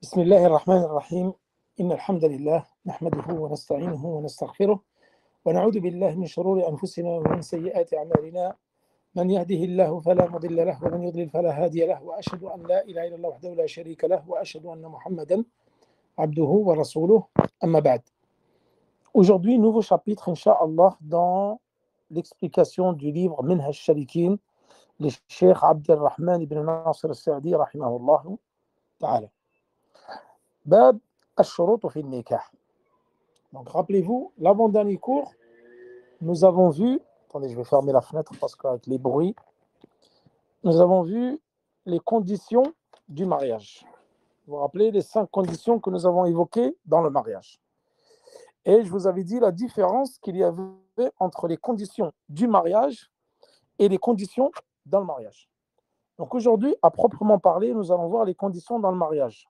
بسم الله الرحمن الرحيم إن الحمد لله نحمده ونستعينه ونستغفره ونعوذ بالله من شرور أنفسنا ومن سيئات أعمالنا من يهده الله فلا مضل له ومن يضلل فلا هادي له وأشهد أن لا إله إلا الله وحده لا شريك له وأشهد أن محمدا عبده ورسوله أما بعد. Aujourd'hui, nouveau chapitre, Inch'Allah, dans l'explication du livre Minhaj Shalikin, le Cheikh Abdelrahman ibn Nasr al-Sa'di, rahimahullah ta'ala. Bab al-shurut fi al-nikah. Donc, rappelez-vous, l'avant-dernier cours, nous avons vu, attendez, je vais fermer la fenêtre parce qu'avec les bruits, nous avons vu les conditions du mariage. Vous vous rappelez les 5 conditions que nous avons évoquées dans le mariage. Et je vous avais dit la différence qu'il y avait entre les conditions du mariage et les conditions dans le mariage. Donc aujourd'hui, à proprement parler, nous allons voir les conditions dans le mariage.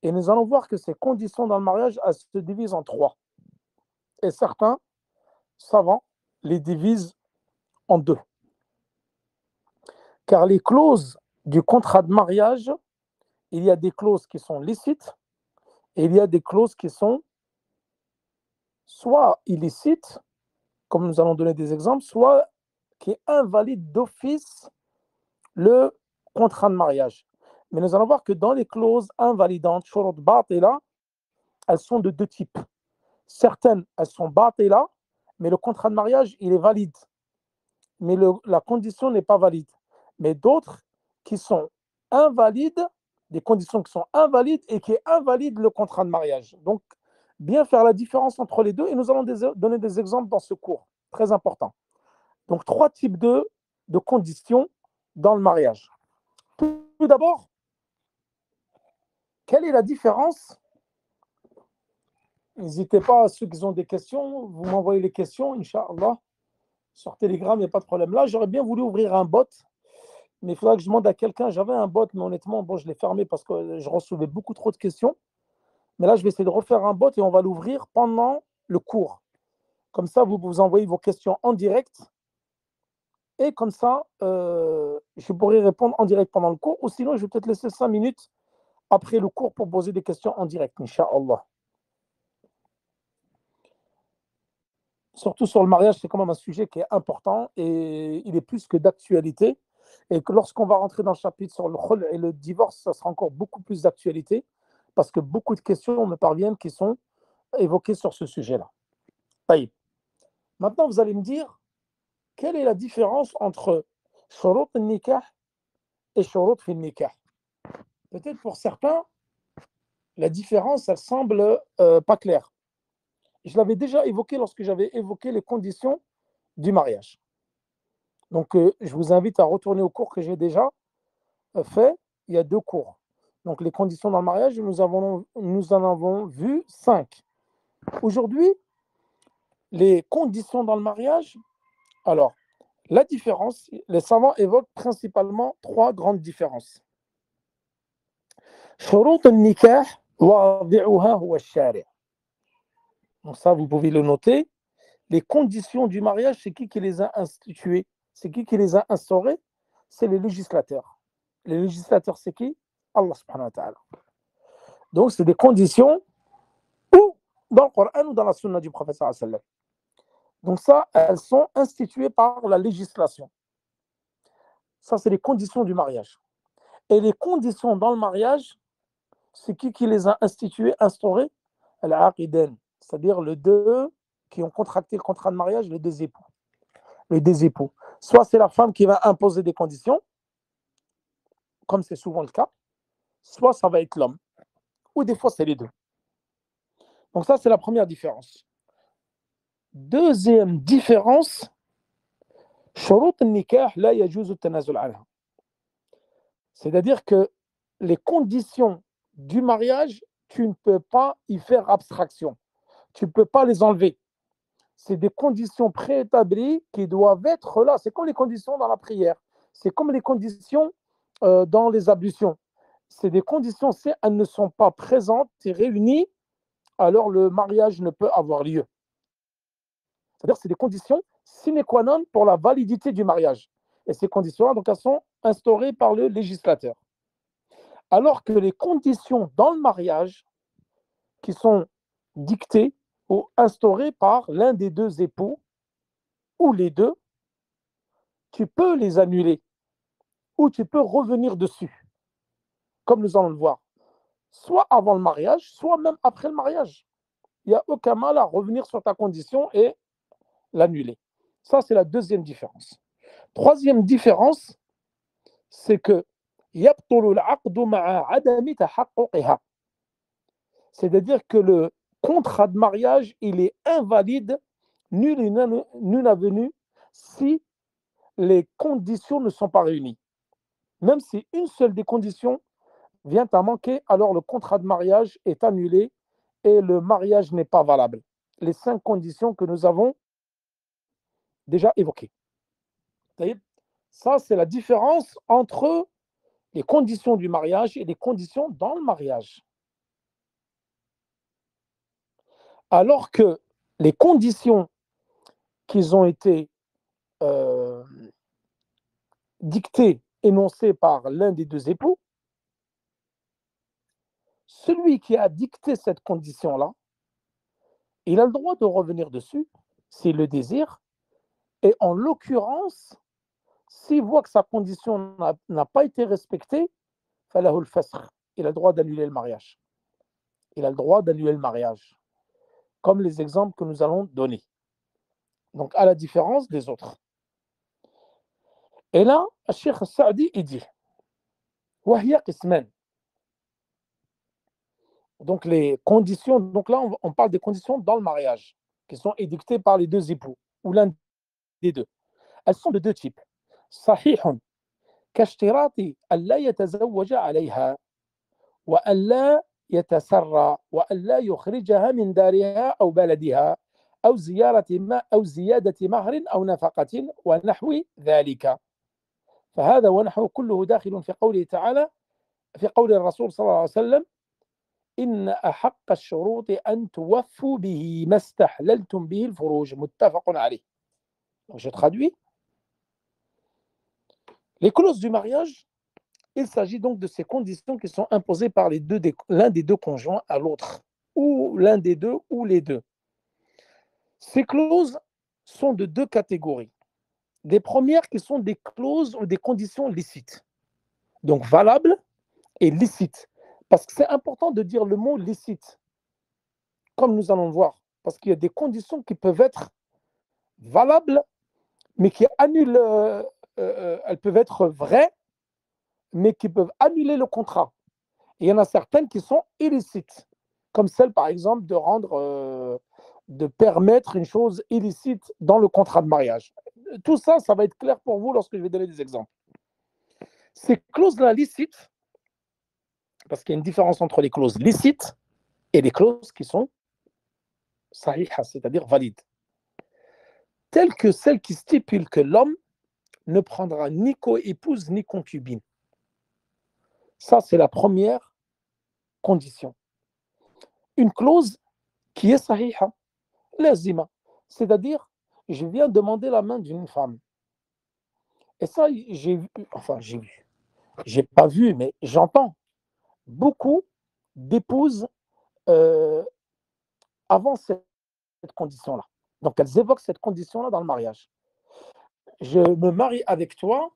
Et nous allons voir que ces conditions dans le mariage, elles se divisent en 3. Et certains savants les divisent en 2. Car les clauses du contrat de mariage, il y a des clauses qui sont licites et il y a des clauses qui sont soit illicites, comme nous allons donner des exemples, soit qui invalident d'office le contrat de mariage. Mais nous allons voir que dans les clauses invalidantes, shurut batila, elles sont de 2 types. Certaines, elles sont batila, mais le contrat de mariage, il est valide. Mais la condition n'est pas valide. Mais d'autres qui sont invalides, des conditions qui sont invalides et qui invalident le contrat de mariage. Donc, bien faire la différence entre les deux et nous allons donner des exemples dans ce cours. Très important. Donc, 3 types de conditions dans le mariage. Tout d'abord, quelle est la différence? N'hésitez pas, ceux qui ont des questions, vous m'envoyez les questions, Inch'Allah. Sur Telegram, il n'y a pas de problème. Là, j'aurais bien voulu ouvrir un bot, mais il faudra que je demande à quelqu'un. J'avais un bot, mais honnêtement, je l'ai fermé parce que je recevais beaucoup trop de questions. Mais là, je vais essayer de refaire un bot et on va l'ouvrir pendant le cours. Comme ça, vous envoyez vos questions en direct. Et comme ça, je pourrai répondre en direct pendant le cours. Ou sinon, je vais peut-être laisser 5 minutes après le cours pour poser des questions en direct, Inch'Allah. Surtout sur le mariage, c'est quand même un sujet qui est important et il est plus que d'actualité. Et que lorsqu'on va rentrer dans le chapitre sur le khul et le divorce, ça sera encore beaucoup plus d'actualité parce que beaucoup de questions me parviennent qui sont évoquées sur ce sujet-là. Maintenant, vous allez me dire, quelle est la différence entre shurut al-nikah et shurut fi al-nikah? Peut-être pour certains, la différence, elle semble pas claire. Je l'avais déjà évoqué lorsque j'avais évoqué les conditions du mariage. Donc, je vous invite à retourner au cours que j'ai déjà fait. Il y a 2 cours. Donc, les conditions dans le mariage, nous en avons vu 5. Aujourd'hui, les conditions dans le mariage, alors, la différence, les savants évoquent principalement 3 grandes différences. Shurut al-nikah wadi'uha huwa ash-shari'. Donc ça, vous pouvez le noter. Les conditions du mariage, c'est qui les a instituées? C'est qui les a instaurées? C'est les législateurs. Les législateurs, c'est qui? Allah subhanahu wa ta'ala. Donc, c'est des conditions ou dans le Coran ou dans la sunna du prophète sallallahu alayhi wa sallam. Donc ça, elles sont instituées par la législation. Ça, c'est les conditions du mariage. Et les conditions dans le mariage, c'est qui les a instituées, instaurées? Al-aqidain, c'est-à-dire les 2 qui ont contracté le contrat de mariage, les 2 époux. Les 2 époux. Soit c'est la femme qui va imposer des conditions, comme c'est souvent le cas, soit ça va être l'homme. Ou des fois, c'est les 2. Donc ça, c'est la première différence. Deuxième différence, shurut al-nikah la yajuzu at-tanazul anha. C'est-à-dire que les conditions du mariage, tu ne peux pas y faire abstraction. Tu ne peux pas les enlever. C'est des conditions préétablies qui doivent être là. C'est comme les conditions dans la prière. C'est comme les conditions dans les ablutions. C'est des conditions, si elles ne sont pas présentes et réunies, alors le mariage ne peut avoir lieu. C'est-à-dire que c'est des conditions sine qua non pour la validité du mariage. Et ces conditions-là, donc, elles sont instaurées par le législateur. Alors que les conditions dans le mariage qui sont dictées ou instaurées par l'un des deux époux ou les deux, tu peux les annuler ou tu peux revenir dessus, comme nous allons le voir, soit avant le mariage, soit même après le mariage. Il n'y a aucun mal à revenir sur ta condition et l'annuler. Ça, c'est la deuxième différence. Troisième différence, c'est que c'est-à-dire que le contrat de mariage, il est invalide, nul n'a venu, si les conditions ne sont pas réunies. Même si une seule des conditions vient à manquer, alors le contrat de mariage est annulé et le mariage n'est pas valable. Les 5 conditions que nous avons déjà évoquées. Ça, c'est la différence entre les conditions du mariage et les conditions dans le mariage. Alors que les conditions qui ont été dictées, énoncées par l'un des deux époux, celui qui a dicté cette condition-là, il a le droit de revenir dessus s'il le désire, et en l'occurrence, s'il voit que sa condition n'a pas été respectée, il a le droit d'annuler le mariage. Il a le droit d'annuler le mariage, comme les exemples que nous allons donner. Donc, à la différence des autres. Et là, le Cheikh Saadi, il dit وهي قسمان. Donc, les conditions, donc là, on parle des conditions dans le mariage, qui sont édictées par les deux époux, ou l'un des deux. Elles sont de deux types. صحيح كاشتراط ألا يتزوج عليها وألا يتسرى وألا يخرجها من دارها أو بلدها أو زيادة مهر أو نفقة ونحو ذلك. فهذا ونحو كله داخل في قوله تعالى في قول الرسول صلى الله عليه وسلم إن أحق الشروط أن توفوا به ما استحللتم به الفروج متفق عليه. Donc je traduis. Les clauses du mariage, il s'agit donc de ces conditions qui sont imposées par l'un des deux conjoints à l'autre, ou l'un des deux ou les deux. Ces clauses sont de deux catégories. Des premières qui sont des clauses ou des conditions licites, donc valables et licites. Parce que c'est important de dire le mot licite, comme nous allons le voir, parce qu'il y a des conditions qui peuvent être valables, mais qui annulent, elles peuvent être vraies, mais qui peuvent annuler le contrat. Et il y en a certaines qui sont illicites, comme celle, par exemple, de permettre une chose illicite dans le contrat de mariage. Tout ça, ça va être clair pour vous lorsque je vais donner des exemples. Ces clauses-là licites, parce qu'il y a une différence entre les clauses licites et les clauses qui sont sahiha, c'est-à-dire valides, telles que celles qui stipulent que l'homme ne prendra ni co-épouse ni concubine. Ça, c'est la première condition. Une clause qui est sahiha, lazima, c'est-à-dire je viens demander la main d'une femme. Et ça, j'ai pas vu, mais j'entends beaucoup d'épouses avant cette condition-là. Donc, elles évoquent cette condition-là dans le mariage. Je me marie avec toi.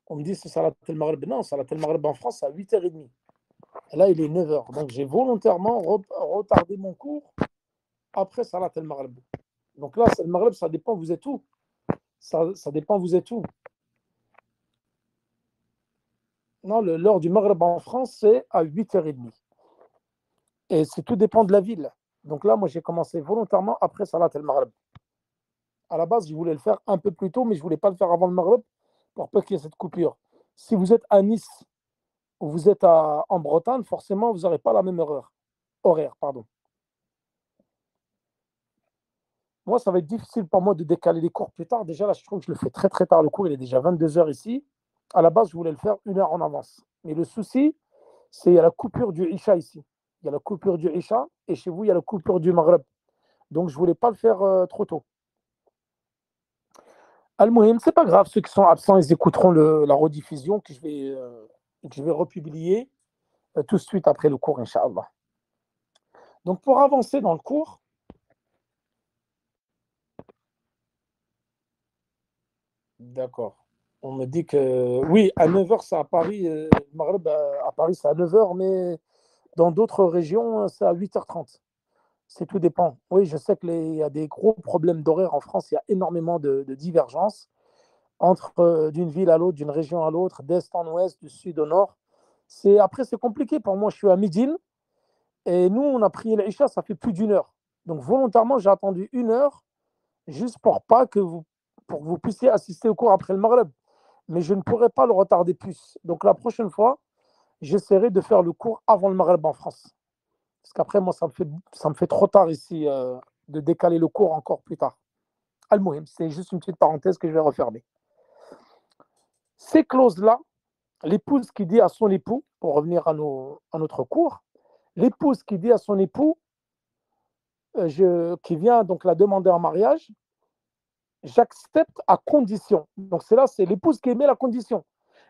On me dit c'est Salat el-Maghrib. Non, Salat el-Maghrib en France, c'est à 8h30. Et là, il est 9h. Donc, j'ai volontairement retardé mon cours après Salat el-Maghrib. Donc là, le Maghrib, ça dépend, vous êtes où. Ça dépend, vous êtes où. Non, l'heure du Maghrib en France, c'est à 8h30. Et tout dépend de la ville. Donc là, moi, j'ai commencé volontairement après Salat el-Maghrib. À la base, je voulais le faire un peu plus tôt, mais je ne voulais pas le faire avant le Maghrib pour pas qu'il y ait cette coupure. Si vous êtes à Nice ou vous êtes en Bretagne, forcément, vous n'aurez pas la même horaire. Moi, ça va être difficile pour moi de décaler les cours plus tard. Déjà, là, je trouve que je le fais très, très tard. Le cours, il est déjà 22h ici. À la base, je voulais le faire 1 heure en avance. Mais le souci, c'est qu'il y a la coupure du Isha ici. Il y a la coupure du Isha et chez vous, il y a la coupure du Maghrib. Donc, je ne voulais pas le faire trop tôt. Al-Muhim, c'est pas grave, ceux qui sont absents, ils écouteront la rediffusion que je vais republier tout de suite après le cours, Inch'Allah. Donc, pour avancer dans le cours, d'accord. On me dit que oui, à 9h, c'est à Paris, le Maghreb à Paris, c'est à 9h, mais dans d'autres régions, c'est à 8h30. C'est tout dépend. Oui, je sais qu'il y a des gros problèmes d'horaire en France, il y a énormément de divergences entre d'une ville à l'autre, d'une région à l'autre, d'est en ouest, du sud au nord. Après, c'est compliqué pour moi. Je suis à Médine et nous, on a prié l'Isha, ça fait plus d'une heure. Donc, volontairement, j'ai attendu une heure juste pour que vous puissiez assister au cours après le Maghreb. Mais je ne pourrais pas le retarder plus. Donc, la prochaine fois, j'essaierai de faire le cours avant le Maghreb en France. Parce qu'après, moi, ça me fait trop tard ici de décaler le cours encore plus tard. Al-Muhim, c'est juste une petite parenthèse que je vais refermer. Ces clauses-là, l'épouse qui dit à son époux, pour revenir à notre cours, l'épouse qui dit à son époux, qui vient donc la demander en mariage, j'accepte à condition. Donc c'est l'épouse qui émet la condition.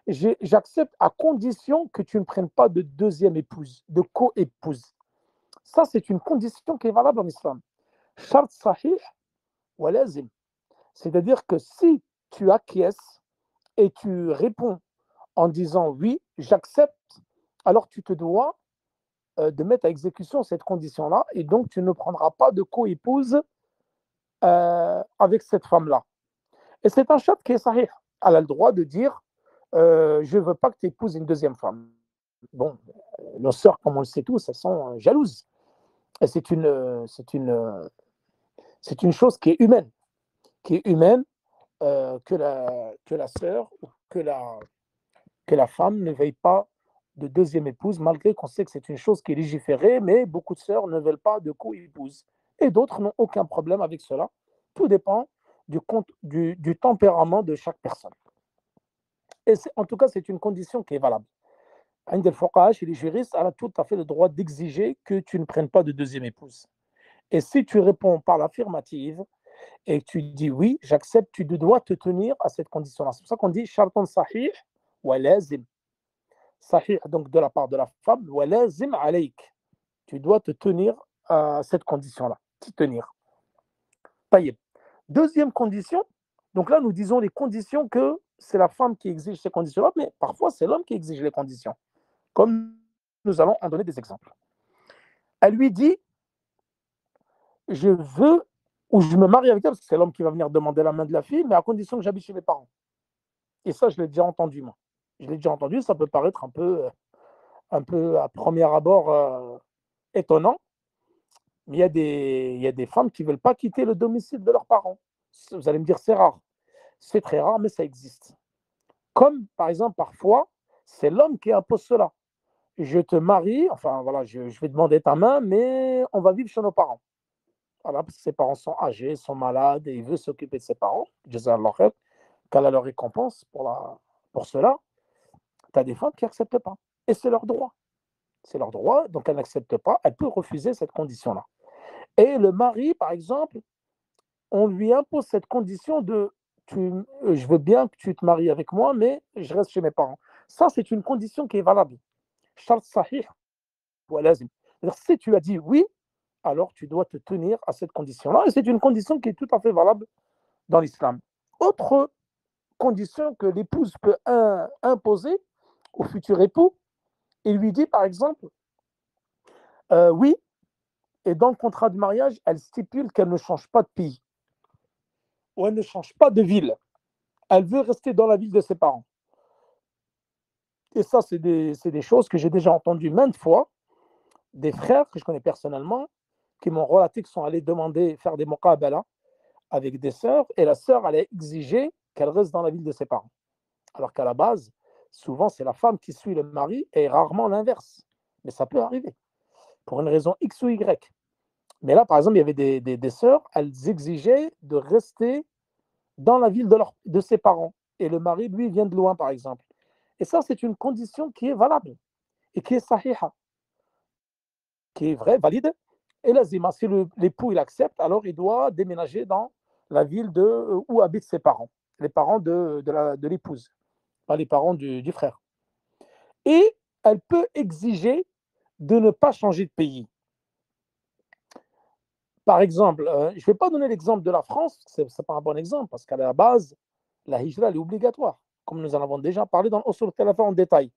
J'accepte à condition que tu ne prennes pas de deuxième épouse, de co-épouse. Ça, c'est une condition qui est valable en islam. Shart sahih wa lazim. C'est-à-dire que si tu acquiesces et tu réponds en disant oui, j'accepte, alors tu te dois de mettre à exécution cette condition-là et donc tu ne prendras pas de co-épouse avec cette femme-là. Et c'est un shart qui est sahih. Elle a le droit de dire je ne veux pas que tu épouses une deuxième femme. Bon, nos sœurs, comme on le sait tous, elles sont jalouses. Et c'est une chose qui est humaine que la sœur ou que la femme ne veuille pas de deuxième épouse, malgré qu'on sait que c'est une chose qui est légiférée, mais beaucoup de sœurs ne veulent pas de co-épouse. Et d'autres n'ont aucun problème avec cela. Tout dépend du tempérament de chaque personne. Et en tout cas, c'est une condition qui est valable. عند الفقهاء, chez les juristes, elle a tout à fait le droit d'exiger que tu ne prennes pas de deuxième épouse. Et si tu réponds par l'affirmative et que tu dis oui, j'accepte, tu dois te tenir à cette condition-là. C'est pour ça qu'on dit shartan sahih wa lazim. Sahih, donc de la part de la femme, wa lazim alayk. Tu dois te tenir à cette condition-là. T'y tenir. Taïeb. Deuxième condition, donc là, nous disons les conditions que c'est la femme qui exige ces conditions-là, mais parfois c'est l'homme qui exige les conditions. Comme nous allons en donner des exemples. Elle lui dit je veux ou je me marie avec elle, parce que c'est l'homme qui va venir demander la main de la fille, mais à condition que j'habite chez mes parents. Et ça, je l'ai déjà entendu, moi. Je l'ai déjà entendu, ça peut paraître un peu à premier abord étonnant, mais il y a des femmes qui ne veulent pas quitter le domicile de leurs parents. Vous allez me dire, c'est rare. C'est très rare, mais ça existe. Comme, par exemple, parfois, c'est l'homme qui impose cela. Je te marie, enfin voilà, je vais demander ta main, mais on va vivre chez nos parents. Voilà, parce que ses parents sont âgés, sont malades, et il veut s'occuper de ses parents. Jazakallah khair, qu'elle a leur récompense pour cela. Tu as des femmes qui n'acceptent pas. Et c'est leur droit. C'est leur droit, donc elle n'accepte pas, elle peut refuser cette condition-là. Et le mari, par exemple, on lui impose cette condition de je veux bien que tu te maries avec moi, mais je reste chez mes parents. Ça, c'est une condition qui est valable. Shart sahih wa lazim. Si tu as dit oui, alors tu dois te tenir à cette condition-là. Et c'est une condition qui est tout à fait valable dans l'islam. Autre condition que l'épouse peut imposer au futur époux, il lui dit par exemple, oui, et dans le contrat de mariage, elle stipule qu'elle ne change pas de pays ou elle ne change pas de ville. Elle veut rester dans la ville de ses parents. Et ça, c'est des choses que j'ai déjà entendues maintes fois, des frères que je connais personnellement, qui m'ont relaté qu'ils sont allés faire des muqabala avec des sœurs, et la sœur allait exiger qu'elle reste dans la ville de ses parents. Alors qu'à la base, souvent, c'est la femme qui suit le mari et rarement l'inverse. Mais ça peut arriver, pour une raison X ou Y. Mais là, par exemple, il y avait des sœurs, elles exigeaient de rester dans la ville de ses parents. Et le mari, lui, vient de loin, par exemple. Et ça, c'est une condition qui est valable et qui est sahiha, qui est vraie, valide. Et lazima, si l'époux il accepte, alors il doit déménager dans la ville où habitent ses parents. les parents de l'épouse, pas les parents du frère. Et elle peut exiger de ne pas changer de pays. Par exemple, je ne vais pas donner l'exemple de la France, ce n'est pas un bon exemple, parce qu'à la base, la hijra, elle est obligatoire, comme nous en avons déjà parlé dans Usul Khilafah en détail.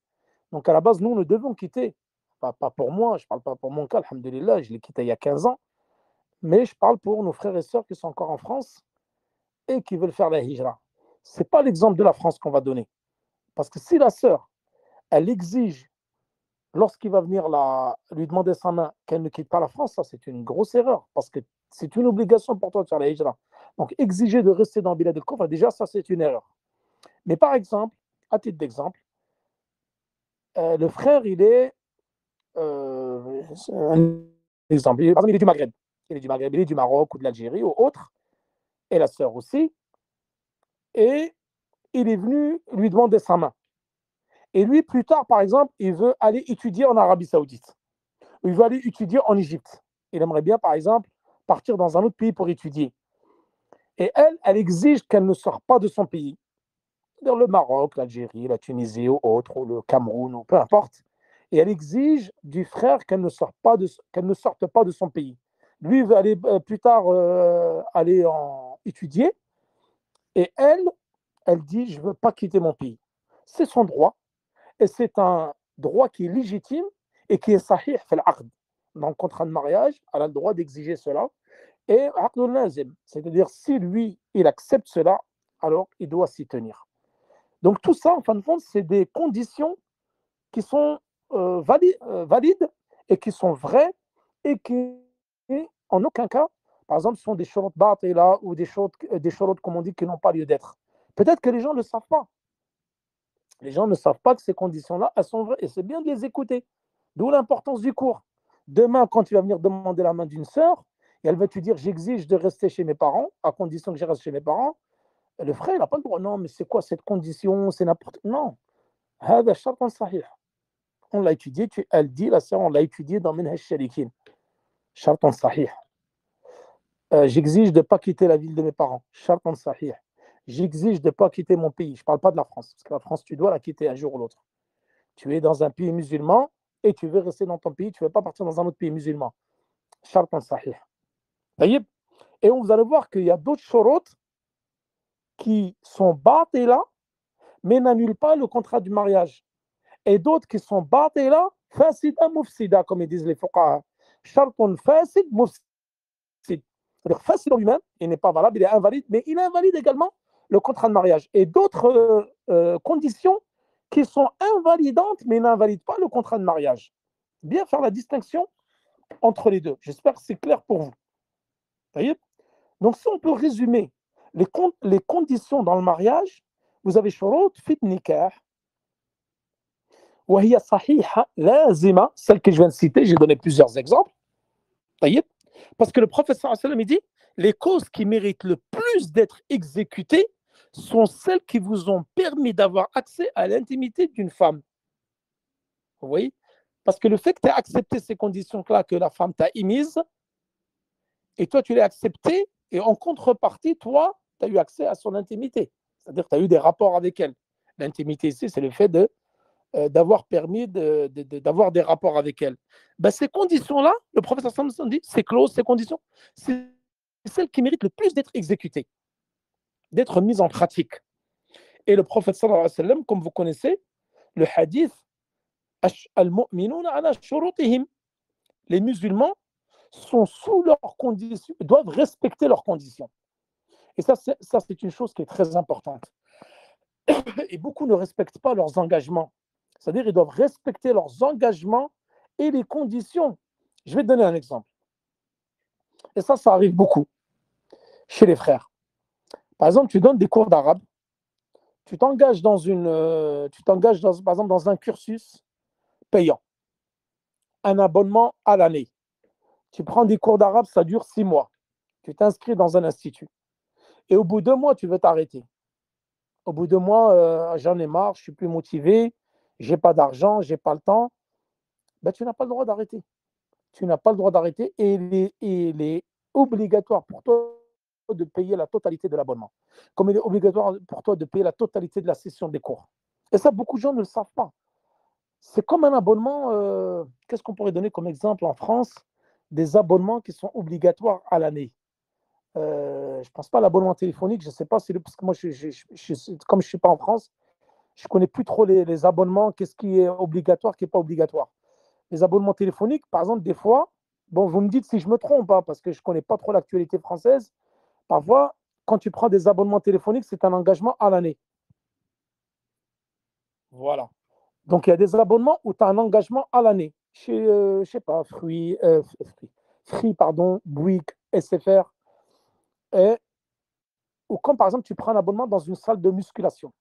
Donc à la base, nous devons quitter, pas pour moi, je ne parle pas pour mon cas, alhamdoulilah, je l'ai quitté il y a 15 ans, mais je parle pour nos frères et sœurs qui sont encore en France et qui veulent faire la hijra. Ce n'est pas l'exemple de la France qu'on va donner. Parce que si la sœur, elle exige, lorsqu'il va venir lui demander sa main, qu'elle ne quitte pas la France, ça c'est une grosse erreur. Parce que c'est une obligation pour toi de faire la hijra. Donc exiger de rester dans Bilad al-Kufr, déjà ça c'est une erreur. Mais par exemple, à titre d'exemple, le frère, il est un exemple. Par exemple, il est du Maghreb. Il est du Maghreb, il est du Maroc ou de l'Algérie ou autre. Et la sœur aussi. Et il est venu lui demander sa main. Et lui, plus tard, par exemple, il veut aller étudier en Arabie Saoudite. Ou il veut aller étudier en Égypte. Il aimerait bien, par exemple, partir dans un autre pays pour étudier. Et elle exige qu'elle ne sorte pas de son pays. Dans le Maroc, l'Algérie, la Tunisie ou autre, ou le Cameroun, ou peu importe. Et elle exige du frère qu'elle ne sorte pas de son pays. Lui, il veut aller plus tard aller étudier. Et elle dit, je ne veux pas quitter mon pays. C'est son droit. Et c'est un droit qui est légitime et qui est sahih fait l'aqd. Dans le contrat de mariage, elle a le droit d'exiger cela. Et aqdul lazim, c'est-à-dire si lui, il accepte cela, alors il doit s'y tenir. Donc tout ça, en fin de compte, c'est des conditions qui sont valides et qui sont vraies et qui, en aucun cas, par exemple, sont des shurut batila ou des shurut, comme on dit, qui n'ont pas lieu d'être. Peut-être que les gens ne le savent pas. Les gens ne savent pas que ces conditions-là, elles sont vraies et c'est bien de les écouter. D'où l'importance du cours. Demain, quand tu vas venir demander la main d'une sœur, et elle va te dire j'exige de rester chez mes parents, à condition que je reste chez mes parents, le frère, il n'a pas le droit. Non, mais c'est quoi cette condition? C'est n'importe quoi. Non. هذا شرط صحيح. On l'a étudié, elle dit, la sœur, on l'a étudié dans Minhaj Sharikin. Shartan sahih. J'exige de ne pas quitter la ville de mes parents. Shartan sahih. J'exige de ne pas quitter mon pays. Je ne parle pas de la France, parce que la France, tu dois la quitter un jour ou l'autre. Tu es dans un pays musulman et tu veux rester dans ton pays, tu ne veux pas partir dans un autre pays musulman. Shartan sahih. Et vous allez voir qu'il y a d'autres shurut qui sont batila, mais n'annulent pas le contrat du mariage. Et d'autres qui sont batila, fasida mufsida, comme ils disent les fuqaha. Shartun fasid mufsid. C'est-à-dire facile en lui-même, il n'est pas valable, il est invalide, mais il invalide également le contrat de mariage. Et d'autres conditions qui sont invalidantes, mais n'invalident pas le contrat de mariage. Bien faire la distinction entre les deux. J'espère que c'est clair pour vous. Voyez. Donc, si on peut résumer les conditions dans le mariage, vous avez shurut fit nikah, وهي صحيحة لازمة, celle que je viens de citer, j'ai donné plusieurs exemples. Voyez. Parce que le prophète sallallahu alayhi wa sallam, il dit les causes qui méritent le plus d'être exécutées sont celles qui vous ont permis d'avoir accès à l'intimité d'une femme. Vous voyez? Parce que le fait que tu aies accepté ces conditions-là que la femme t'a émises, et toi tu l'as accepté, et en contrepartie, toi, tu as eu accès à son intimité. C'est-à-dire que tu as eu des rapports avec elle. L'intimité ici, c'est le fait d'avoir permis d'avoir des rapports avec elle. Ben, ces conditions-là, le professeur Samson dit, ces clauses, ces conditions, c'est celles qui méritent le plus d'être exécutées, d'être mises en pratique. Et le prophète sallallahu alayhi wa sallam, comme vous connaissez, le hadith, les musulmans sont sous leurs conditions, doivent respecter leurs conditions. Et ça, c'est une chose qui est très importante. Et beaucoup ne respectent pas leurs engagements. C'est-à-dire qu'ils doivent respecter leurs engagements et les conditions. Je vais te donner un exemple. Et ça arrive beaucoup chez les frères. Par exemple, tu donnes des cours d'arabe, tu t'engages par exemple dans un cursus payant, un abonnement à l'année. Tu prends des cours d'arabe, ça dure 6 mois. Tu t'inscris dans un institut. Et au bout de 2 mois, tu veux t'arrêter. Au bout de 2 mois, j'en ai marre, je ne suis plus motivé, je n'ai pas d'argent, je n'ai pas le temps. Ben, tu n'as pas le droit d'arrêter. Tu n'as pas le droit d'arrêter et il est obligatoire pour toi de payer la totalité de l'abonnement, comme il est obligatoire pour toi de payer la totalité de la session des cours. Et ça, beaucoup de gens ne le savent pas. C'est comme un abonnement, qu'est-ce qu'on pourrait donner comme exemple en France? Des abonnements qui sont obligatoires à l'année. Je ne pense pas à l'abonnement téléphonique, je ne sais pas, parce que moi, comme je ne suis pas en France, je ne connais plus trop les abonnements, qu'est-ce qui est obligatoire, qui n'est pas obligatoire. Les abonnements téléphoniques, par exemple, des fois, bon, vous me dites si je me trompe, hein, parce que je ne connais pas trop l'actualité française, parfois, quand tu prends des abonnements téléphoniques, c'est un engagement à l'année. Voilà. Donc, il y a des abonnements où tu as un engagement à l'année. Chez, je ne sais pas, Free, pardon, Bouygues, SFR, et, ou comme par exemple, tu prends un abonnement dans une salle de musculation,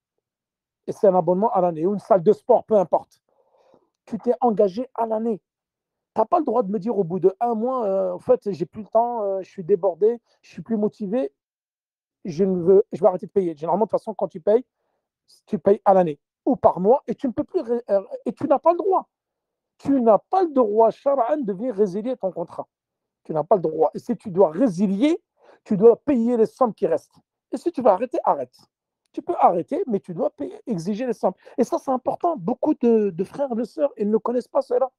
et c'est un abonnement à l'année, ou une salle de sport, peu importe. Tu t'es engagé à l'année. Tu n'as pas le droit de me dire au bout de 1 mois, en fait, j'ai plus le temps, je suis débordé, je suis plus motivé, je vais arrêter de payer. Généralement, de toute façon, quand tu payes à l'année ou par mois et tu ne peux plus, et tu n'as pas le droit. Tu n'as pas le droit, Shar'an, de venir résilier ton contrat. Tu n'as pas le droit. Et si tu dois résilier, tu dois payer les sommes qui restent. Et si tu vas arrêter, arrête. Tu peux arrêter, mais tu dois exiger les sommes. Et ça, c'est important. Beaucoup de frères et de sœurs, ils ne connaissent pas cela.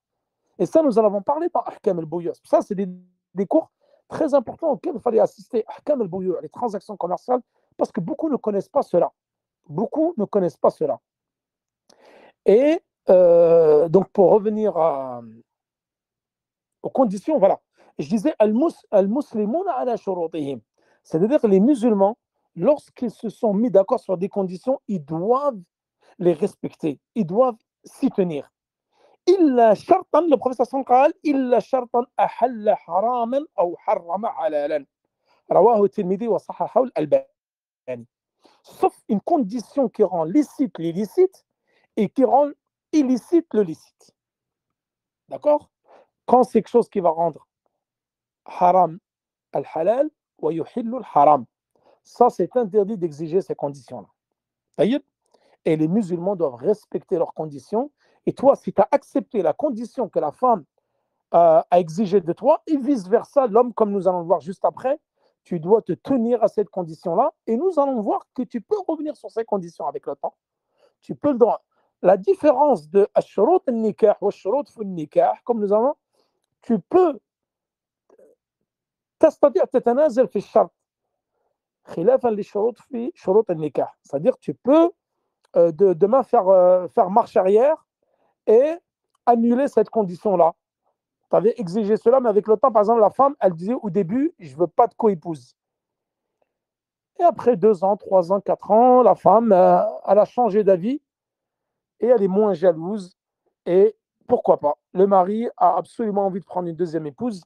Et ça, nous en avons parlé dans Ahkam al-Bouya. Ça, c'est des cours très importants auxquels il fallait assister. Ahkam al-Bouya, les transactions commerciales, parce que beaucoup ne connaissent pas cela. Beaucoup ne connaissent pas cela. Et donc, pour revenir aux conditions, voilà. Je disais, al-Muslimuna ala shurutihim. C'est-à-dire que les musulmans, lorsqu'ils se sont mis d'accord sur des conditions, ils doivent les respecter. Ils doivent s'y tenir. إلا شرطا le prophète sallam قال إلا شرطا أحل حراما أو حرم حلالا رواه الترمذي وصححه الألباني. Sauf une condition qui rend licite l'illicite et qui rend illicite le licite. D'accord? Quand c'est quelque chose qui va rendre haram al-halal wa yuhillu al-haram. Ça, c'est interdit d'exiger ces conditions-là. Et les musulmans doivent respecter leurs conditions. Et toi, si tu as accepté la condition que la femme a exigé de toi, et vice-versa, l'homme, comme nous allons le voir juste après, tu dois te tenir à cette condition-là, et nous allons voir que tu peux revenir sur ces conditions avec le temps. Tu peux le droit. La différence de ashurut al-nikah ou ashurut al-nikah, comme nous allons, tu peux تستطيع تتنازل في الشرط خلافا للشروط في شروط النكاح. C'est-à-dire tu peux demain faire marche arrière et annuler cette condition-là. Tu avais exigé cela, mais avec le temps, par exemple, la femme, elle disait au début, je ne veux pas de co-épouse. Et après 2 ans, 3 ans, 4 ans, la femme, elle a changé d'avis et elle est moins jalouse. Et pourquoi pas? Le mari a absolument envie de prendre une deuxième épouse.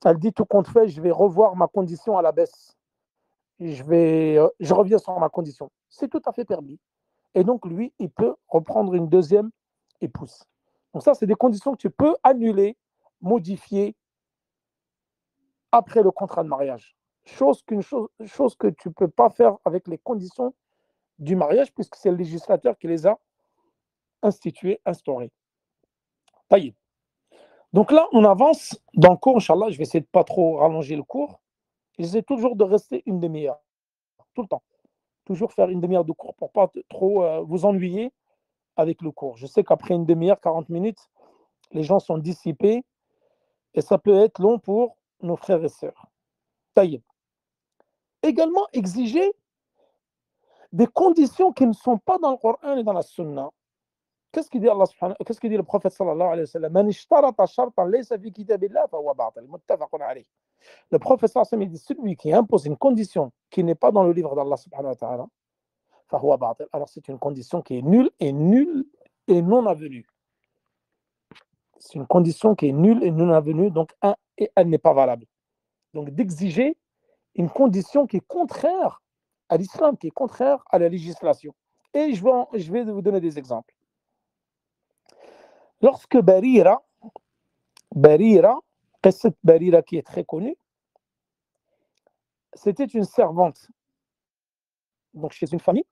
Elle dit tout compte fait, je vais revoir ma condition à la baisse. Je reviens sur ma condition. C'est tout à fait permis. Et donc, lui, il peut reprendre une deuxième épouse. Donc ça, c'est des conditions que tu peux annuler, modifier après le contrat de mariage. Chose que tu ne peux pas faire avec les conditions du mariage, puisque c'est le législateur qui les a instituées, instaurées. Taïb. Donc là, on avance dans le cours, Inch'Allah. Je vais essayer de ne pas trop rallonger le cours. J'essaie toujours de rester une demi-heure, tout le temps. Toujours faire une demi-heure de cours pour ne pas trop vous ennuyer avec le cours. Je sais qu'après une demi-heure, 40 minutes, les gens sont dissipés et ça peut être long pour nos frères et sœurs. Taïb. Également exiger des conditions qui ne sont pas dans le Coran et dans la Sunna. Qu'est-ce qu'il dit Allah subhanahu, qu'est-ce qu'il dit le prophète sallallahu alayhi wa sallam? Man ishtarata shartan laysa fi kitabillah fa huwa batil, muttafaqun alayh. Le prophète sallallahu alayhi wa sallam dit celui qui impose une condition qui n'est pas dans le livre d'Allah subhanahu wa ta'ala, fa huwa batil. Alors c'est une condition qui est nulle et non avenue. C'est une condition qui est nulle et non avenue, donc et elle n'est pas valable. Donc d'exiger une condition qui est contraire à l'islam, qui est contraire à la législation. Et je vais vous donner des exemples. Lorsque Barira, Qissat Barira qui est très connue, c'était une servante donc chez une famille,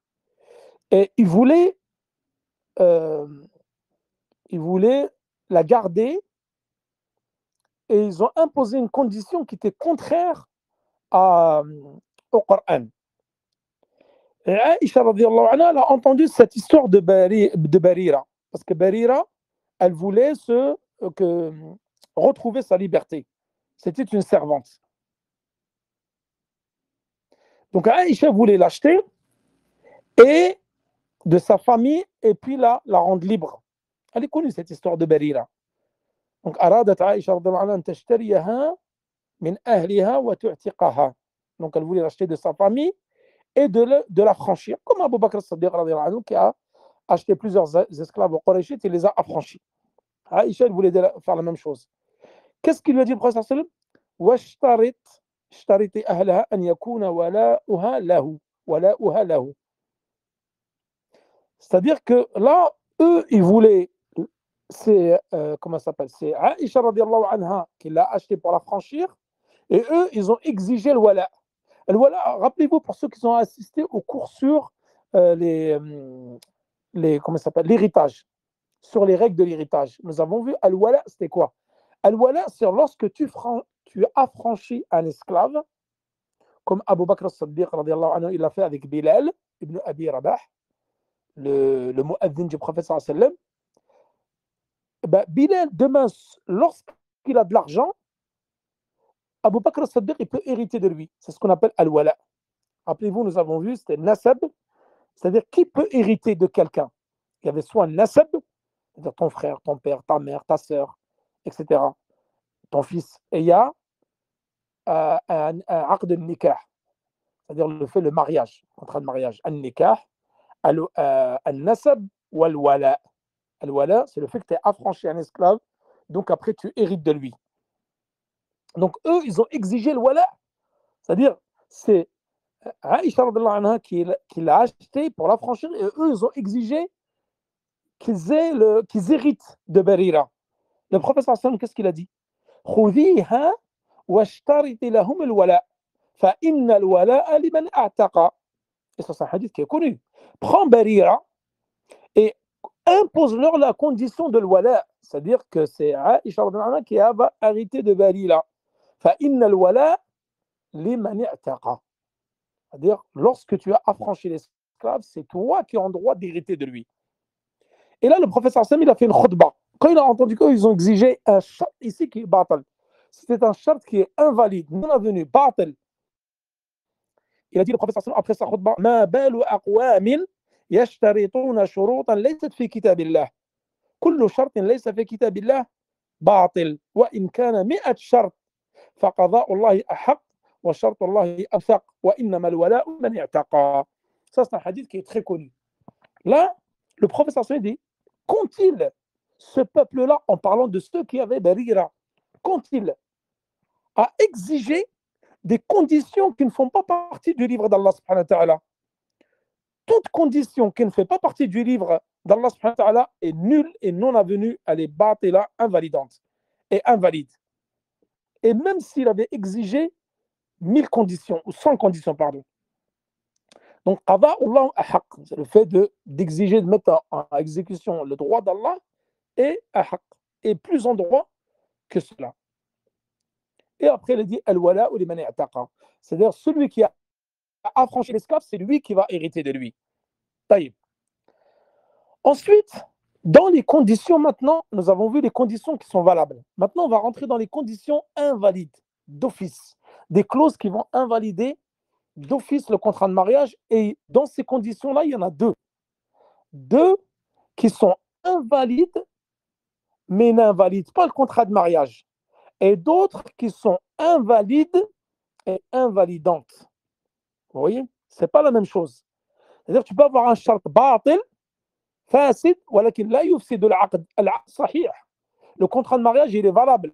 et ils voulaient la garder, et ils ont imposé une condition qui était contraire à au Coran. Et Aïcha radiallahu anha, elle a entendu cette histoire de Barira. Parce que Barira, elle voulait retrouver sa liberté. C'était une servante. Donc Aïcha voulait l'acheter et de sa famille et puis la rendre libre. Elle est connue cette histoire de Barira. Donc أرادت عائشة رضي الله عنها أن تشتريها من أهلها وتعتقها. Donc elle voulait l'acheter de sa famille et de la franchir, comme Abu Bakr as-Siddiq radiallahu anhu qui a acheté plusieurs esclaves au Qurayshites et les a affranchis. Aïcha elle voulait faire la même chose. Qu'est-ce qu'il lui a dit le prophète sallallahu alayhi wa sallam? اشترطي أهلها أن يكون ولاؤها له. C'est-à-dire que là, eux, ils voulaient, comment ça s'appelle? C'est Aïcha radiallahu anha qui l'a acheté pour la franchir, et eux, ils ont exigé le wala. Le wala, rappelez-vous, pour ceux qui ont assisté au cours sur comment ça s'appelle? L'héritage, sur les règles de l'héritage. Nous avons vu, al-wala, c'était quoi? Al-wala, c'est lorsque tu affranchis un esclave, comme Abu Bakr as-Siddiq radiallahu anhu, il l'a fait avec Bilal ibn Abi Rabah, le mu'adhin du prophète sallallahu alayhi wa sallam. Ben, Bilal, demain, lorsqu'il a de l'argent, Abu Bakr as-Siddiq, il peut hériter de lui. C'est ce qu'on appelle al-wala. Rappelez-vous, nous avons vu, c'était nasab, c'est-à-dire qui peut hériter de quelqu'un. Il y avait soit un nasab, c'est-à-dire ton frère, ton père, ta mère, ta sœur, etc., ton fils. Et il y a un aqd al-nikah, c'est-à-dire le mariage, contrat de mariage. Al-nikah, al-nasab ou al-wala. Al-wala, c'est le fait que tu aies affranchi un esclave, donc après tu hérites de lui. Donc eux, ils ont exigé le wala, c'est-à-dire c'est Aïcha anha qui l'a acheté pour l'affranchir, et eux, ils ont exigé qu'ils héritent de Barira. Le prophète sallallahu alayhi wa sallam, qu'est-ce qu'il a dit? خذيها واشترطي لهم الولاء فإن الولاء لمن أعتق. Et ça, c'est un hadith qui est connu. Prends Barira et impose-leur la condition de l'wala, c'est-à-dire que c'est Aïcha qui va hériter de Barira. فإن الولاء لمن أعتق. C'est-à-dire, lorsque tu as affranchi l'esclave, c'est toi qui as le droit d'hériter de lui. Et là, le professeur Sam, il a fait une khutbah. Quand il a entendu qu'ils ont exigé un chart ici qui est batal, c'était un chart qui est invalide, non avenu, batal. Il a dit, le professeur Sam, après sa khutbah, ما بال أقوام يشترطون شروطا ليست في كتاب الله كل شرط ليس في كتاب الله باطل وإن كان 100 شرط فقضاء الله أحق وشرط الله أثق وإنما الولاء من اعتقى. Ça, c'est un hadith qui est très connu. Là, le professeur Sam dit, qu'ont-ils, ce peuple-là, en parlant de ceux qui avaient Barira, qu'ont-ils à exiger des conditions qui ne font pas partie du livre d'Allah subhanahu wa ta'ala? Toute condition qui ne fait pas partie du livre d'Allah subhanahu wa ta'ala est nulle et non avenue, elle est batila, invalidante et invalide. Et même s'il avait exigé 1000 conditions, ou 100 conditions, pardon. Donc, qada'ullah ahaq, c'est le fait d'exiger de mettre en exécution le droit d'Allah et ahaq, et plus en droit que cela. Et après, il dit al-wala ou liman i'taqa, c'est-à-dire celui qui a affranchi l'esclave, c'est lui qui va hériter de lui. Taïb. Ensuite, dans les conditions maintenant, nous avons vu les conditions qui sont valables. Maintenant, on va rentrer dans les conditions invalides d'office, des clauses qui vont invalider d'office le contrat de mariage. Et dans ces conditions-là, il y en a deux. Deux qui sont invalides, mais n'invalident pas le contrat de mariage. Et d'autres qui sont invalides et invalidantes. Vous voyez? Ce n'est pas la même chose. C'est-à-dire que tu peux avoir un shart batil, fasid, ولكن لا يفسد العقد صحيح. Le contrat de mariage, il est valable.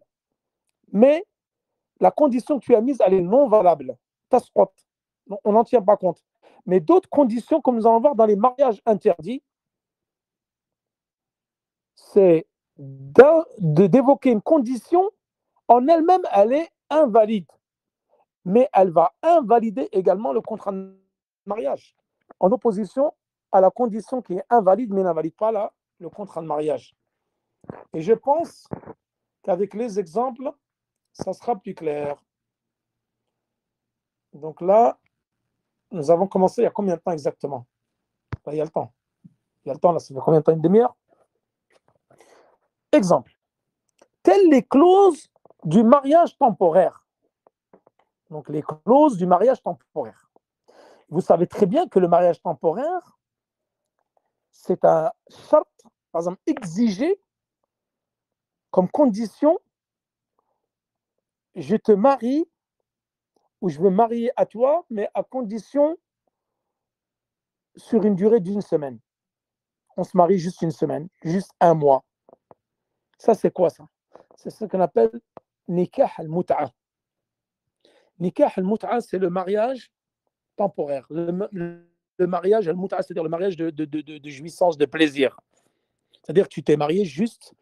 Mais la condition que tu as mise, elle est non valable. Tasqot. On n'en tient pas compte. Mais d'autres conditions, comme nous allons voir dans les mariages interdits, c'est d'évoquer une condition, en elle-même, elle est invalide. Mais elle va invalider également le contrat de mariage, en opposition à la condition qui est invalide, mais n'invalide pas le contrat de mariage. Et je pense qu'avec les exemples, ça sera plus clair. Donc là, Nous avons commencé il y a combien de temps exactement? Là, il y a le temps. Il y a le temps, là, ça fait combien de temps? Une demi-heure? Exemple. Telles les clauses du mariage temporaire. Donc, les clauses du mariage temporaire. Vous savez très bien que le mariage temporaire, c'est un charte, par exemple, exigé comme condition, je te marie ou je veux marier à toi, mais à condition sur une durée d'une semaine. On se marie juste une semaine, juste un mois. Ça, c'est quoi ça? C'est ce qu'on appelle nikah al-mut'a. Nikah al-mut'a, c'est le mariage temporaire. Le mariage al-mut'a, c'est-à-dire le mariage de jouissance, de plaisir. C'est-à-dire que tu t'es marié juste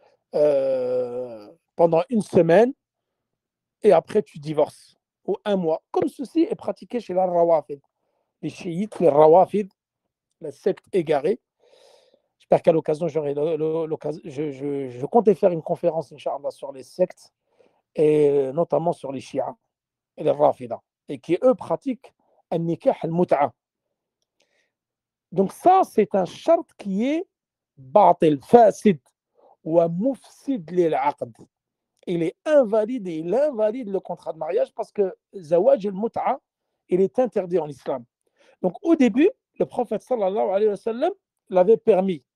pendant une semaine et après tu divorces, ou un mois. Comme ceci est pratiqué chez la Rawafid. Les chiites, les Rawafid, la secte égarée. J'espère qu'à l'occasion, je comptais faire une conférence, Inch'Allah, sur les sectes, et notamment sur les chiites et les Rafida, et qui, eux, pratiquent un nikah al-mut'a. Donc ça, c'est un charte qui est batil, fasid, ou un mufsid lil aqd. Il est invalide et il invalide le contrat de mariage parce que zawaj al-mut'a, il est interdit en islam. Donc au début, le prophète sallallahu alayhi wa sallam l'avait permis.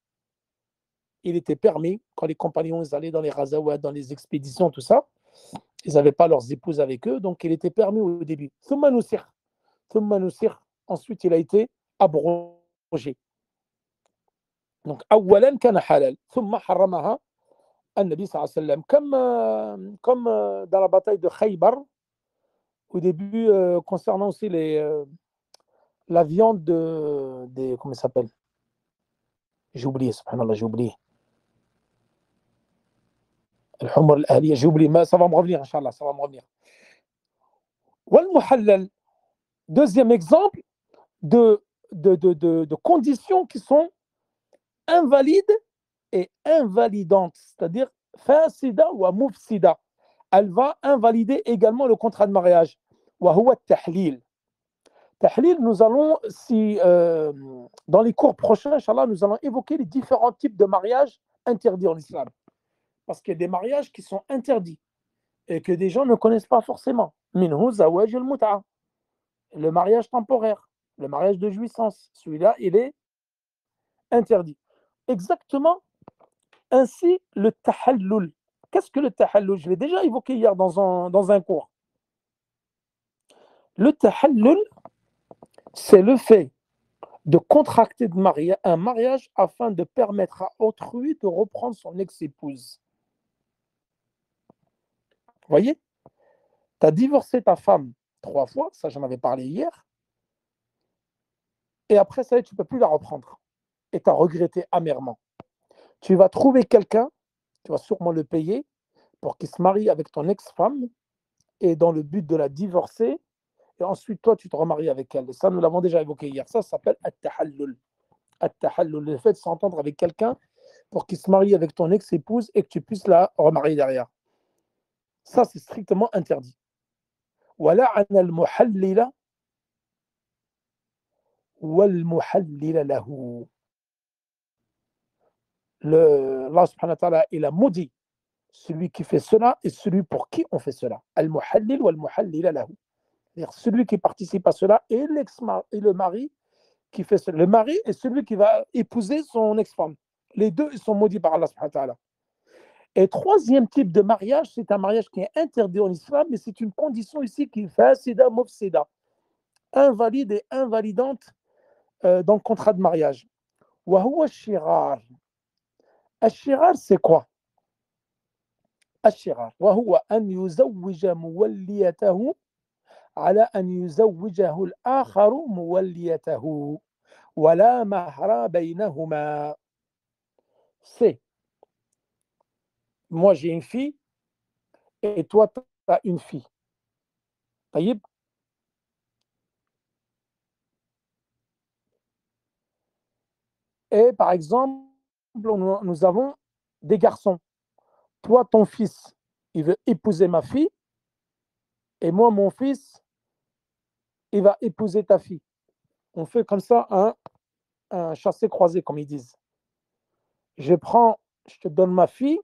Il était permis, quand les compagnons ils allaient dans les ghazawat, dans les expéditions, tout ça, ils n'avaient pas leurs épouses avec eux, donc il était permis au début. Ensuite, il a été abrogé. Donc, أولاً كان حلال ثم حرمها النبي صلى الله عليه وسلم comme dans la bataille de Khaybar au début concernant aussi la viande des comment ça s'appelle, j'ai oublié, subhanallah, j'ai oublié الحمر الأهلية, j'ai oublié, mais ça va me revenir, Inch'Allah, ça va me revenir. والمحلل, deuxième exemple de conditions qui sont invalides et invalidantes, c'est-à-dire fasida ou mufsida. Elle va invalider également le contrat de mariage. وهو التحليل. Tahlil, nous allons, dans les cours prochains, Inch'Allah, nous allons évoquer les différents types de mariages interdits en islam. Parce qu'il y a des mariages qui sont interdits et que des gens ne connaissent pas forcément. Minhu zawaj al-mut'a, le mariage temporaire, le mariage de jouissance. Celui-là, il est interdit. Exactement ainsi le tahallul. Qu'est-ce que le tahallul? Je l'ai déjà évoqué hier dans un cours. Le tahallul, c'est le fait de contracter un mariage afin de permettre à autrui de reprendre son ex-épouse. Vous voyez? Tu as divorcé ta femme 3 fois, ça j'en avais parlé hier, et après ça, tu ne peux plus la reprendre. Et tu as regretté amèrement. Tu vas trouver quelqu'un, tu vas sûrement le payer, pour qu'il se marie avec ton ex-femme, et dans le but de la divorcer, et ensuite toi tu te remaries avec elle. Et ça, nous l'avons déjà évoqué hier. Ça s'appelle at-tahallul. At-tahallul, le fait de s'entendre avec quelqu'un pour qu'il se marie avec ton ex-épouse et que tu puisses la remarier derrière. Ça, c'est strictement interdit. وَلَعَنَ الْمُحَلِّلَ وَالْمُحَلِّلَ لَهُ. Allah subhanahu wa ta'ala, il a maudit celui qui fait cela et celui pour qui on fait cela. Al-muhallil wal-muhallila lahu. C'est-à-dire celui qui participe à cela et le mari qui fait cela. Le mari est celui qui va épouser son ex-femme. Les deux, ils sont maudits par Allah subhanahu wa ta'ala. Et troisième type de mariage, c'est un mariage qui est interdit en islam, mais c'est une condition ici qui est fasida mufsida, invalide et invalidante dans le contrat de mariage. Wa huwa ash-shirar. Ash-shirar, c'est quoi? الشغار وهو أن يزوج موليته على أن يزوجه الآخر موليته ولا مهر بينهما. C'est moi j'ai une fille et toi tu as une fille. طيب. Et par exemple, nous avons des garçons. Toi, ton fils, il veut épouser ma fille et moi, mon fils, il va épouser ta fille. on fait comme ça un chassé-croisé, comme ils disent. Je te donne ma fille,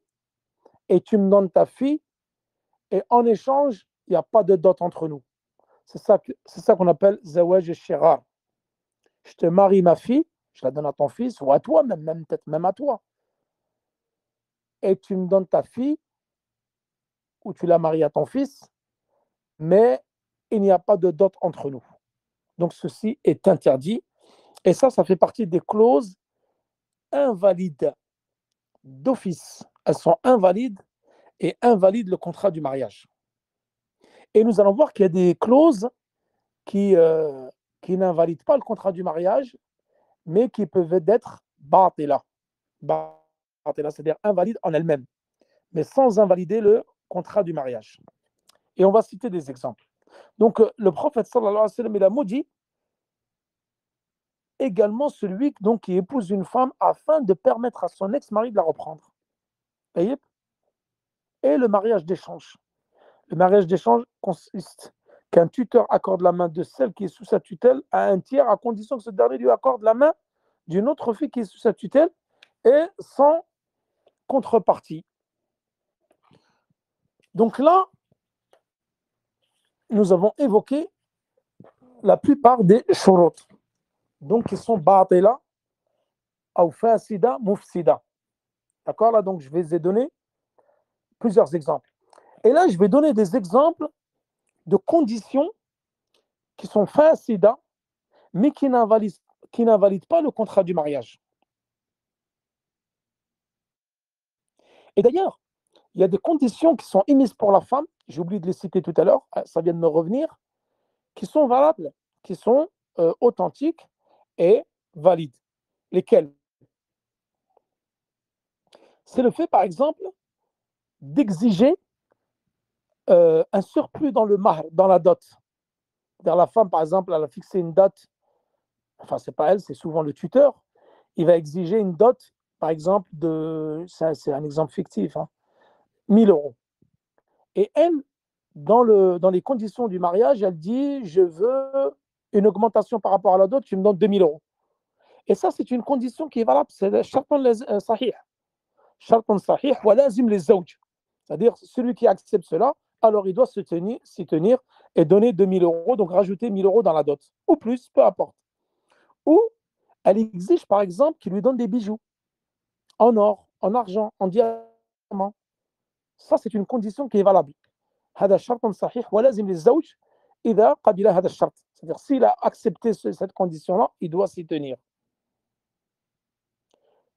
et tu me donnes ta fille, et en échange, il n'y a pas de dot entre nous. C'est ça qu'on appelle zawaj shirar. Je te marie ma fille, je la donne à ton fils, ou à toi, peut-être même à toi. Et tu me donnes ta fille, ou tu la maries à ton fils, mais il n'y a pas de dot entre nous. Donc ceci est interdit. Et ça fait partie des clauses invalides d'office. Elles sont invalides et invalident le contrat du mariage. Et nous allons voir qu'il y a des clauses qui n'invalident pas le contrat du mariage, mais qui peuvent être batila. Batila, c'est-à-dire invalides en elles-mêmes, mais sans invalider le contrat du mariage. Et on va citer des exemples. Donc, le prophète sallallahu alayhi wa sallam, il a maudit également celui donc, qui épouse une femme afin de permettre à son ex-mari de la reprendre. Et le mariage d'échange. Le mariage d'échange consiste qu'un tuteur accorde la main de celle qui est sous sa tutelle à un tiers, à condition que ce dernier lui accorde la main d'une autre fille qui est sous sa tutelle et sans contrepartie. Donc là, nous avons évoqué la plupart des shurut, donc qui sont batila ou fasida, mufsida. D'accord, là, donc je vais vous donner plusieurs exemples. Et là, je vais donner des exemples de conditions qui sont fasida, mais qui n'invalident pas le contrat du mariage. Et d'ailleurs, il y a des conditions qui sont émises pour la femme, j'ai oublié de les citer tout à l'heure, ça vient de me revenir, qui sont valables, qui sont authentiques et valides. Lesquelles? C'est le fait, par exemple, d'exiger un surplus dans le mahr, dans la dot. C'est-à-dire la femme, par exemple, elle a fixé une dot, enfin, c'est pas elle, c'est souvent le tuteur, il va exiger une dot, par exemple, c'est un exemple fictif, 1000 euros. Et elle, dans les conditions du mariage, elle dit, je veux une augmentation par rapport à la dot, tu me donnes 2000 euros. Et ça, c'est une condition qui est valable, c'est shartan sahih. Shartan sahih, wa lazim les zawj. C'est-à-dire, celui qui accepte cela, alors il doit s'y tenir et donner 2000 euros, donc rajouter 1000 euros dans la dot. Ou plus, peu importe. Ou elle exige, par exemple, qu'il lui donne des bijoux en or, en argent, en diamant. Ça, c'est une condition qui est valable. هذا شرط صحيح ولازم للزوج إذا قبل هذا الشرط. C'est-à-dire, s'il a accepté cette condition-là, il doit s'y tenir.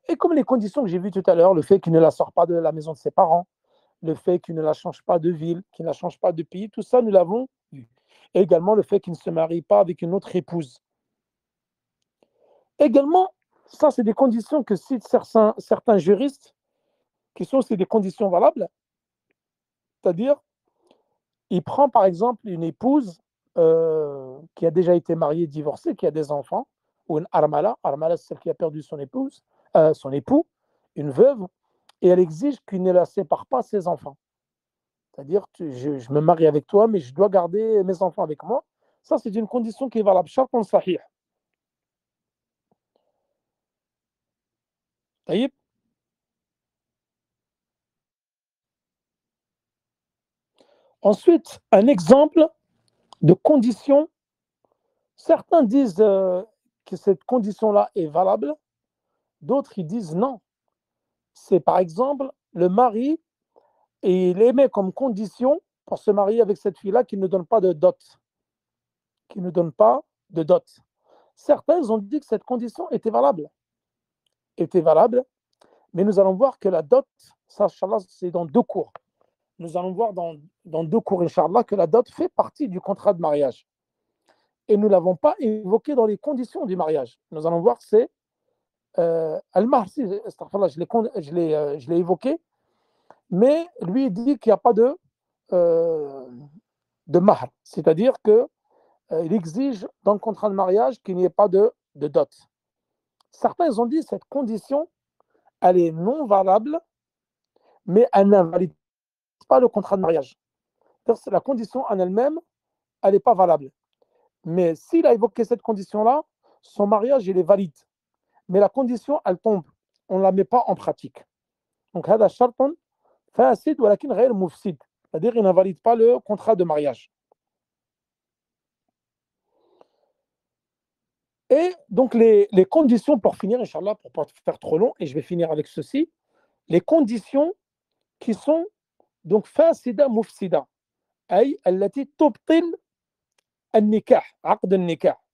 Et comme les conditions que j'ai vues tout à l'heure, le fait qu'il ne la sort pas de la maison de ses parents, le fait qu'il ne la change pas de ville, qu'il ne la change pas de pays, tout ça, nous l'avons vu. Et également le fait qu'il ne se marie pas avec une autre épouse. Également, ça, c'est des conditions que citent certains juristes, qui sont aussi des conditions valables. C'est-à-dire, il prend par exemple une épouse qui a déjà été mariée, divorcée, qui a des enfants, ou une armala, c'est celle qui a perdu son époux, une veuve, et elle exige qu'il ne la sépare pas ses enfants. C'est-à-dire, je me marie avec toi, mais je dois garder mes enfants avec moi. Ça, c'est une condition qui est valable. Shartan sahih. طيب. Ensuite, un exemple de condition. Certains disent que cette condition-là est valable, d'autres ils disent non. C'est par exemple le mari, et il émet comme condition pour se marier avec cette fille-là qu'il ne donne pas de dot. Qu'il ne donne pas de dot. Certains ont dit que cette condition était valable. Mais nous allons voir que la dot, ça, Inch'Allah, c'est dans 2 cours. Nous allons voir dans 2 cours, Inch'Allah, que la dot fait partie du contrat de mariage. Et nous ne l'avons pas évoqué dans les conditions du mariage. Nous allons voir que c'est Al-Mahr, je l'ai évoqué, mais lui, il dit qu'il n'y a pas de mahr, c'est-à-dire qu'il exige dans le contrat de mariage qu'il n'y ait pas de dot. Certains ont dit que cette condition, elle est non valable, mais elle n'invalide pas le contrat de mariage. La condition en elle-même, elle n'est pas valable. Mais s'il a évoqué cette condition-là, son mariage il est valide, mais la condition elle tombe, on ne la met pas en pratique. Donc هذا شرط فاسد ولكن غير مفسد, c'est-à-dire il n'invalide pas le contrat de mariage. Et donc les conditions pour finir, Inch'Allah, pour ne pas faire trop long, et je vais finir avec ceci, les conditions qui sont donc fasida mufsida, أي التي تبطل النكاح, عقد النكاح,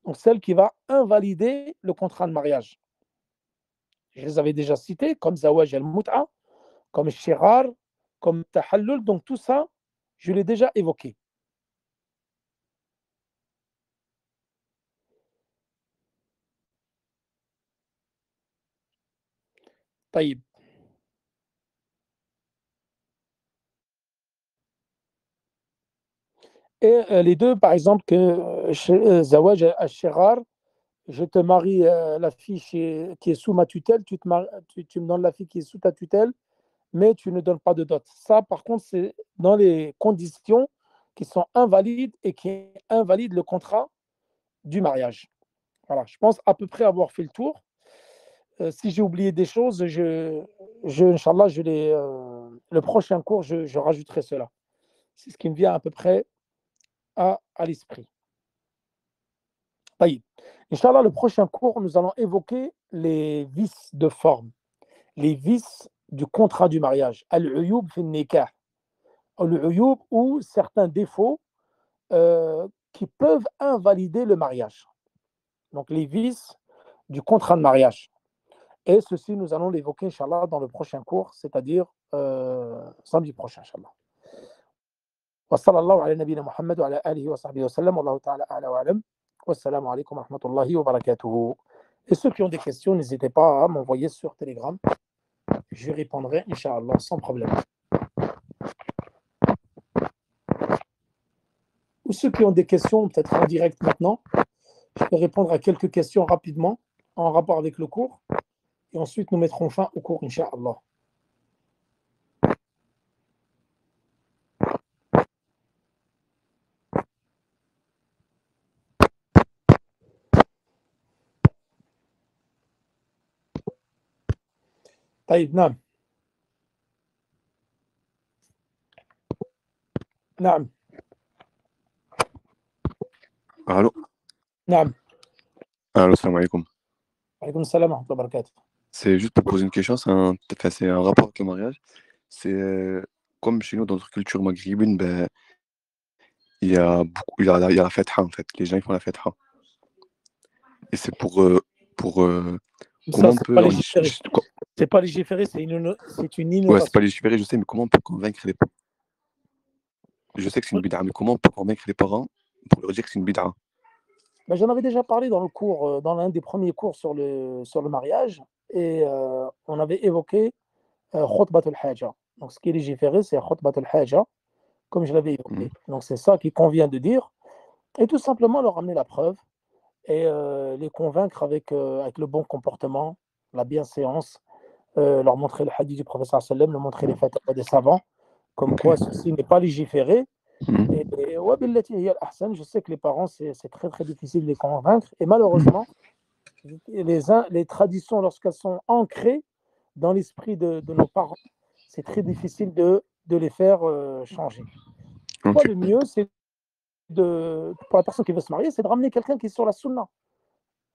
donc celle qui va invalider le contrat de mariage. Je les avais déjà cités, comme zawaj al-mut'a, comme shirar, comme tahallul, donc tout ça, je l'ai déjà évoqué. طيب. Et les deux, par exemple, que zawaj al-shirar, je te marie la fille qui est sous ma tutelle, tu me donnes la fille qui est sous ta tutelle, mais tu ne donnes pas de dot. Ça, par contre, c'est dans les conditions qui sont invalides et qui invalident le contrat du mariage. Voilà, je pense à peu près avoir fait le tour. Si j'ai oublié des choses, Inch'Allah, le prochain cours, je rajouterai cela. C'est ce qui me vient à peu près à l'esprit. Inch'Allah, le prochain cours, nous allons évoquer les vices de forme, les vices du contrat du mariage. Al-uyub fi nikah. Al-uyub ou certains défauts qui peuvent invalider le mariage. Donc, les vices du contrat de mariage. Et ceci, nous allons l'évoquer, Inch'Allah, dans le prochain cours, c'est-à-dire samedi prochain, Inch'Allah. وصلى الله على نبينا محمد وعلى آله وصحبه وسلم والله تعالى أعلى وأعلم والسلام عليكم ورحمة الله وبركاته. Et ceux qui ont des questions, n'hésitez pas à m'envoyer sur Telegram. Je répondrai, Inch'Allah, sans problème. Ou ceux qui ont des questions, peut-être en direct maintenant, je peux répondre à quelques questions rapidement en rapport avec le cours. Et ensuite, nous mettrons fin au cours, Inch'Allah. طيب نعم. نعم. Allô? نعم. Allô, salam alaikum. عليكم السلام ورحمة الله وبركاته. C'est juste pour poser une question, c'est un rapport avec le mariage. C'est comme chez nous, dans notre culture maghrébine, ben, il y a la fetha en fait. Les gens ils font la fetha. Et c'est pour comment on peut. C'est pas légiféré, c'est une innovation. Ouais, c'est pas légiféré, je sais, mais comment on peut convaincre les parents? Je sais que c'est une bid'a, mais comment on peut convaincre les parents pour leur dire que c'est une bid'a? Ben, j'en avais déjà parlé dans le cours, dans l'un des premiers cours sur le mariage, et on avait évoqué khutbat al-haja. Donc ce qui est légiféré, c'est khutbat al-haja, comme je l'avais évoqué. Donc c'est ça qu'il convient de dire, et tout simplement leur amener la preuve et les convaincre avec le bon comportement, la bienséance, leur montrer le hadith du professeur sallam, leur montrer les fatwas des savants, comme quoi ceci n'est pas légiféré. Et je sais que les parents, c'est très très difficile de les convaincre. Et malheureusement, les traditions, lorsqu'elles sont ancrées dans l'esprit de nos parents, c'est très difficile de les faire changer. Le mieux, c'est pour la personne qui veut se marier, c'est de ramener quelqu'un qui est sur la sunna.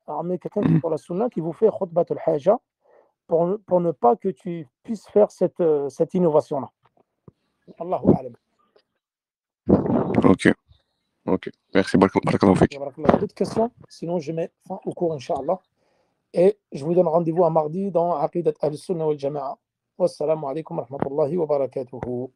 Ramener quelqu'un qui est sur la sunna, qui vous fait khutbat al-haja, pour ne pas que tu puisses faire cette innovation-là. Allahu a'lam. Ok. Merci. Barakallahu fik. D'autres questions? Sinon, je mets fin au cours, Inch'Allah. Et je vous donne rendez-vous à mardi dans Aqidat al-Sunnah wal Jama'a. Wassalamu alaikum wa rahmatullahi wa barakatuhu.